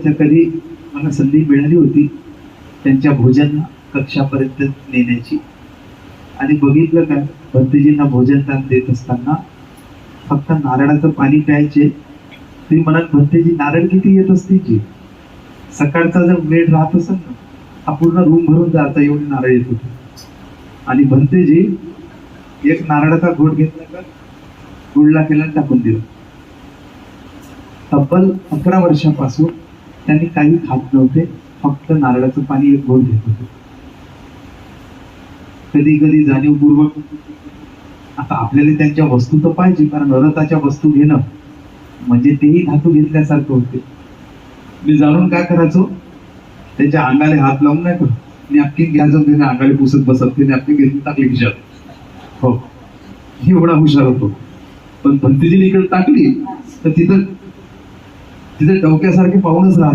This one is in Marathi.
तर कधी मला संधी मिळाली होती त्यांच्या भोजन कक्षापर्यंत नेण्याची, आणि बघितलं काय, भंतेजींना भोजन दान देत असताना फक्त नारळाचं पाणी प्यायचे. ते म्हणाल, भंतेजी नारळ किती येत असतील जी, सकाळचा जर वेळ राहत असेल ना, हा पूर्ण रूम भरून जायचा एवढे नारळ येत होते. आणि भंतेजी एक नारळाचा घोट घेतला का गुळला केला आणि टाकून दिला. तब्बल 11 वर्षापासून त्यांनी काही खात नव्हते, फक्त नारळाचं पाणी एक घोट घेत होते. कधी कधी जाणीवपूर्वक, आता आपल्याला त्यांच्या वस्तू तर पाहिजे, कारण अरताच्या वस्तू घेणं म्हणजे तेही धातू घेतल्यासारखं होते. मी जाणून काय करायचो, त्याच्या अंगाला हात लावून नाही करत, नॅपकिन घ्यायचं, त्याने अंगाला पुसत बसत, ते नॅपकिन घेऊन टाकली खिशात. हो, एवढा हुशार होतो. पण भंतेजीने इकडे टाकली तर तिथं डोक्यासारखे पाहूनच राहत.